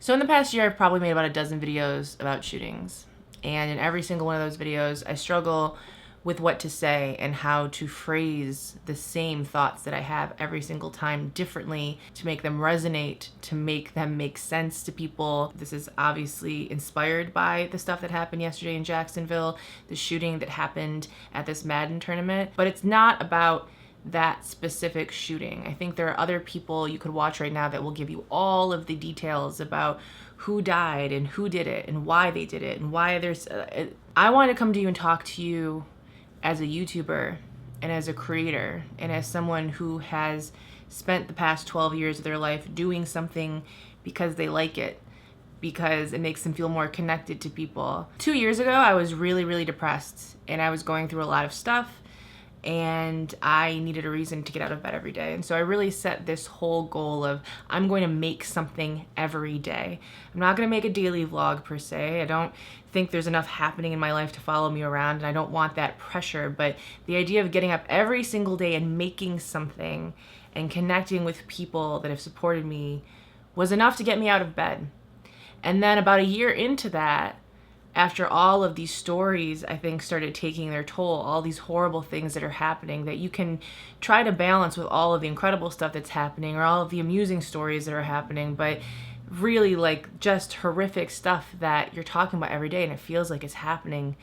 So in the past year, I've probably made about a dozen videos about shootings. And in every single one of those videos, I struggle with what to say and how to phrase the same thoughts that I have every single time differently to make them resonate, to make them make sense to people. This is obviously inspired by the stuff that happened yesterday in Jacksonville, the shooting that happened at this Madden tournament, but it's not about that specific shooting. I think there are other people you could watch right now that will give you all of the details about who died and who did it and why they did it and why there's... I want to come to you and talk to you as a YouTuber and as a creator and as someone who has spent the past 12 years of their life doing something because they like it, because it makes them feel more connected to people. 2 years ago, I was really, really depressed and I was going through a lot of stuff and I needed a reason to get out of bed every day. And so I really set this whole goal of I'm going to make something every day. I'm not going to make a daily vlog per se. I don't think there's enough happening in my life to follow me around, and I don't want that pressure. But the idea of getting up every single day and making something and connecting with people that have supported me was enough to get me out of bed. And then about a year into that, after all of these stories, I think, started taking their toll, all these horrible things that are happening that you can try to balance with all of the incredible stuff that's happening or all of the amusing stories that are happening, but really like just horrific stuff that you're talking about every day and it feels like it's happening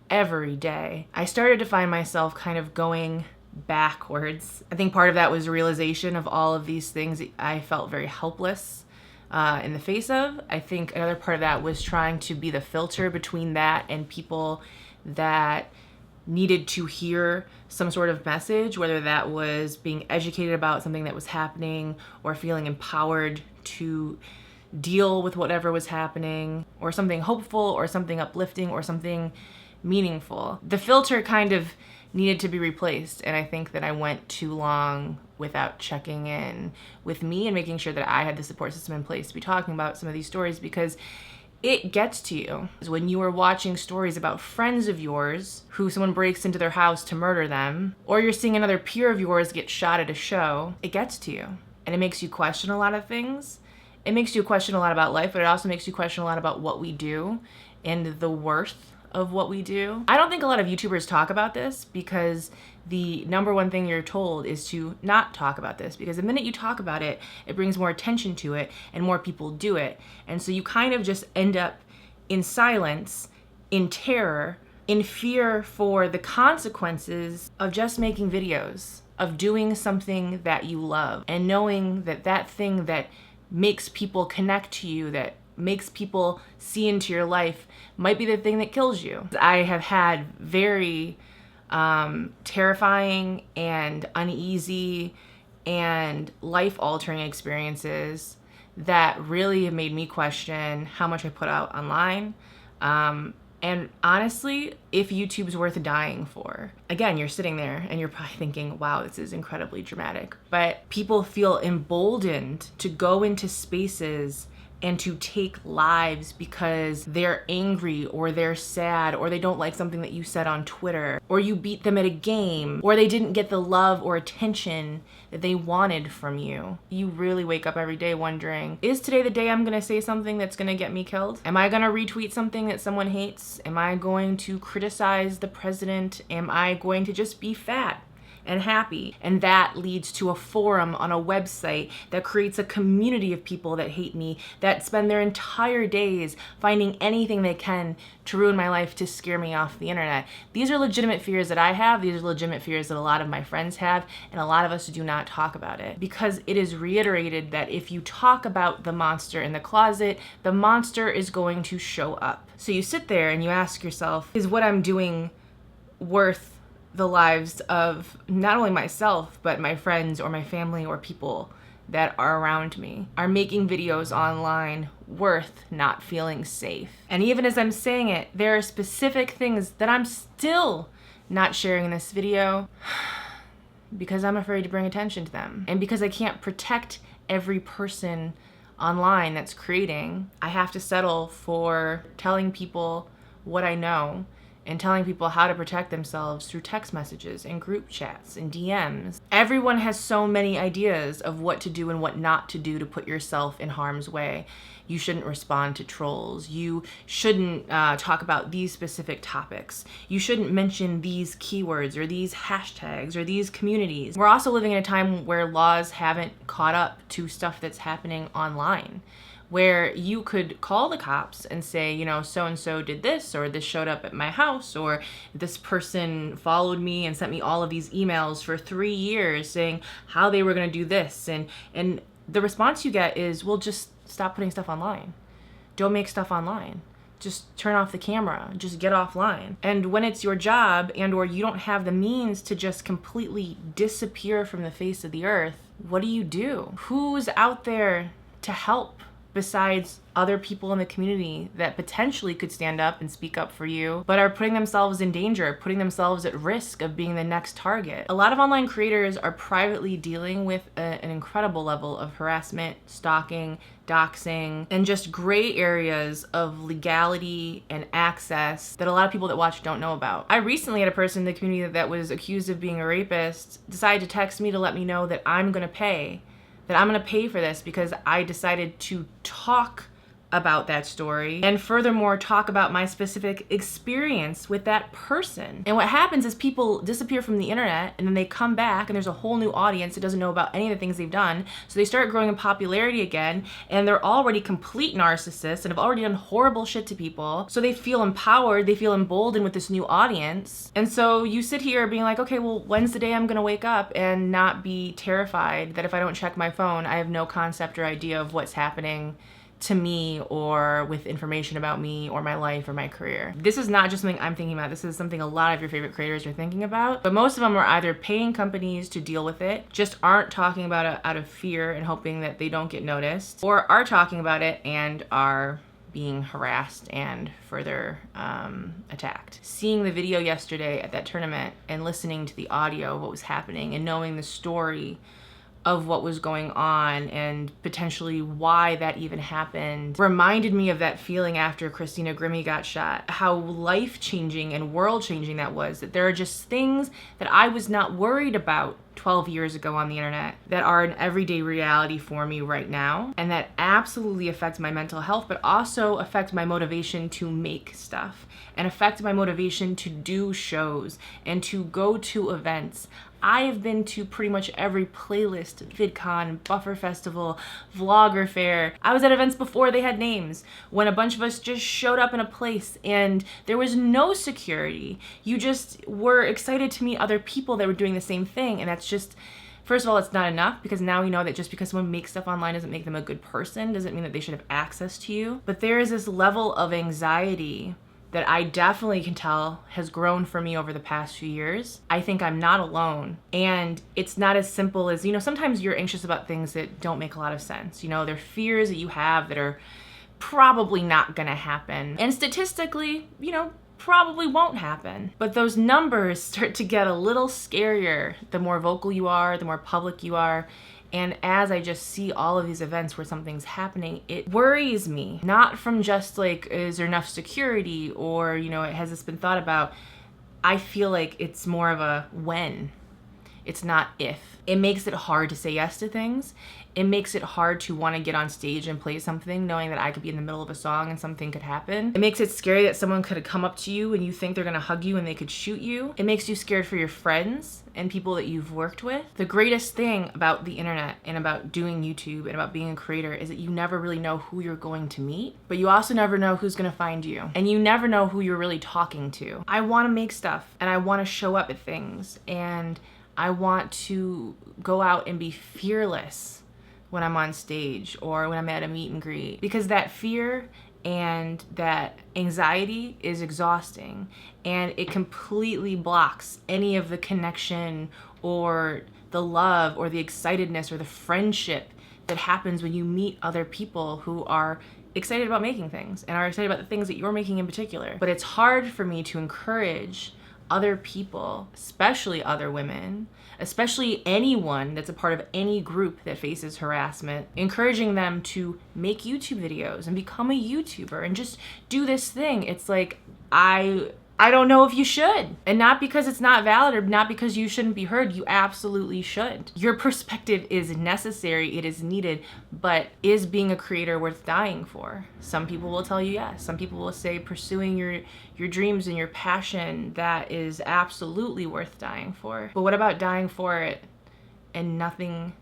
every day. I started to find myself kind of going backwards. I think part of that was a realization of all of these things that I felt very helpless in the face of. I think another part of that was trying to be the filter between that and people that needed to hear some sort of message, whether that was being educated about something that was happening or feeling empowered to deal with whatever was happening, or something hopeful or something uplifting or something meaningful. The filter kind of needed to be replaced, and I think that I went too long without checking in with me and making sure that I had the support system in place to be talking about some of these stories, because it gets to you. When you are watching stories about friends of yours who someone breaks into their house to murder them, or you're seeing another peer of yours get shot at a show, it gets to you. And it makes you question a lot of things. It makes you question a lot about life, but it also makes you question a lot about what we do and the worth of what we do. I don't think a lot of YouTubers talk about this because the number one thing you're told is to not talk about this, because the minute you talk about it, it brings more attention to it and more people do it. And so you kind of just end up in silence, in terror, in fear for the consequences of just making videos, of doing something that you love, and knowing that that thing that makes people connect to you, that makes people see into your life, might be the thing that kills you. I have had very terrifying and uneasy and life-altering experiences that really have made me question how much I put out online. And honestly, if YouTube's worth dying for. Again, you're sitting there and you're probably thinking, wow, this is incredibly dramatic. But people feel emboldened to go into spaces and to take lives because they're angry or they're sad or they don't like something that you said on Twitter, or you beat them at a game, or they didn't get the love or attention that they wanted from you. You really wake up every day wondering, is today the day I'm gonna say something that's gonna get me killed? Am I gonna retweet something that someone hates? Am I going to criticize the president? Am I going to just be fat and happy? And that leads to a forum on a website that creates a community of people that hate me, that spend their entire days finding anything they can to ruin my life, to scare me off the internet. These are legitimate fears that I have. These are legitimate fears that a lot of my friends have, and a lot of us do not talk about it, because it is reiterated that if you talk about the monster in the closet, the monster is going to show up. So you sit there and you ask yourself, is what I'm doing worth the lives of not only myself, but my friends or my family or people that are around me? Are making videos online worth not feeling safe? And even as I'm saying it, there are specific things that I'm still not sharing in this video because I'm afraid to bring attention to them. And because I can't protect every person online that's creating, I have to settle for telling people what I know and telling people how to protect themselves through text messages and group chats and DMs. Everyone has so many ideas of what to do and what not to do to put yourself in harm's way. You shouldn't respond to trolls. You shouldn't talk about these specific topics. You shouldn't mention these keywords or these hashtags or these communities. We're also living in a time where laws haven't caught up to stuff that's happening online, where you could call the cops and say, you know, so-and-so did this, or this showed up at my house, or this person followed me and sent me all of these emails for 3 years saying how they were gonna do this. And the response you get is, well, just stop putting stuff online. Don't make stuff online. Just turn off the camera, just get offline. And when it's your job and or you don't have the means to just completely disappear from the face of the earth, what do? Who's out there to help besides other people in the community that potentially could stand up and speak up for you, but are putting themselves in danger, putting themselves at risk of being the next target? A lot of online creators are privately dealing with an incredible level of harassment, stalking, doxing, and just gray areas of legality and access that a lot of people that watch don't know about. I recently had a person in the community that was accused of being a rapist decide to text me to let me know that I'm gonna pay for this because I decided to talk about that story and furthermore talk about my specific experience with that person. And what happens is people disappear from the internet and then they come back and there's a whole new audience that doesn't know about any of the things they've done. So they start growing in popularity again and they're already complete narcissists and have already done horrible shit to people. So they feel empowered, they feel emboldened with this new audience. And so you sit here being like, okay, well, when's the day I'm gonna wake up and not be terrified that if I don't check my phone, I have no concept or idea of what's happening to me or with information about me or my life or my career. This is not just something I'm thinking about. This is something a lot of your favorite creators are thinking about, but most of them are either paying companies to deal with it, just aren't talking about it out of fear and hoping that they don't get noticed, or are talking about it and are being harassed and further attacked. Seeing the video yesterday at that tournament and listening to the audio of what was happening and knowing the story of what was going on and potentially why that even happened reminded me of that feeling after Christina Grimmie got shot, how life-changing and world-changing that was, that there are just things that I was not worried about 12 years ago on the internet that are an everyday reality for me right now, and that absolutely affects my mental health, but also affect my motivation to make stuff and affect my motivation to do shows and to go to events. I have been to pretty much every playlist, VidCon, Buffer Festival, Vlogger Fair. I was at events before they had names, when a bunch of us just showed up in a place and there was no security. You just were excited to meet other people that were doing the same thing, and that's just, first of all, it's not enough, because now we know that just because someone makes stuff online doesn't make them a good person, doesn't mean that they should have access to you. But there is this level of anxiety that I definitely can tell has grown for me over the past few years. I think I'm not alone. And it's not as simple as, you know, sometimes you're anxious about things that don't make a lot of sense. You know, they're fears that you have that are probably not gonna happen. And statistically, you know, probably won't happen. But those numbers start to get a little scarier the more vocal you are, the more public you are. And as I just see all of these events where something's happening, it worries me. Not from just like, is there enough security, or, you know, has this been thought about? I feel like it's more of a when. It's not if. It makes it hard to say yes to things. It makes it hard to want to get on stage and play something knowing that I could be in the middle of a song and something could happen. It makes it scary that someone could come up to you and you think they're gonna hug you and they could shoot you. It makes you scared for your friends and people that you've worked with. The greatest thing about the internet and about doing YouTube and about being a creator is that you never really know who you're going to meet, but you also never know who's gonna find you, and you never know who you're really talking to. I wanna make stuff and I wanna show up at things, and I want to go out and be fearless when I'm on stage or when I'm at a meet and greet, because that fear and that anxiety is exhausting, and it completely blocks any of the connection or the love or the excitedness or the friendship that happens when you meet other people who are excited about making things and are excited about the things that you're making in particular. But it's hard for me to encourage other people, especially other women, especially anyone that's a part of any group that faces harassment, encouraging them to make YouTube videos and become a YouTuber and just do this thing. It's like, I I don't know if you should. And not because it's not valid or not because you shouldn't be heard. You absolutely should. Your perspective is necessary. It is needed. But is being a creator worth dying for? Some people will tell you yes. Some people will say pursuing your dreams and your passion, that is absolutely worth dying for. But what about dying for it and nothing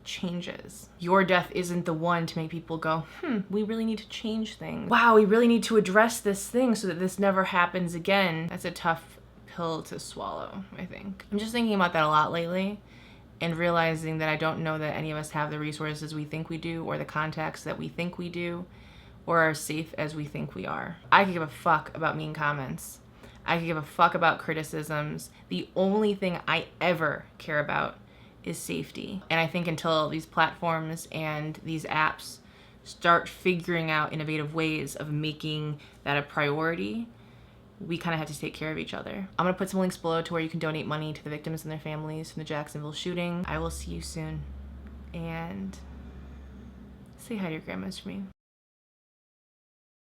changes? Your death isn't the one to make people go, we really need to change things. Wow, we really need to address this thing so that this never happens again. That's a tough pill to swallow, I think. I'm just thinking about that a lot lately and realizing that I don't know that any of us have the resources we think we do or the contacts that we think we do or are safe as we think we are. I could give a fuck about mean comments. I could give a fuck about criticisms. The only thing I ever care about is safety. And I think until these platforms and these apps start figuring out innovative ways of making that a priority, we kind of have to take care of each other. I'm gonna put some links below to where you can donate money to the victims and their families from the Jacksonville shooting. I will see you soon. And say hi to your grandmas for me.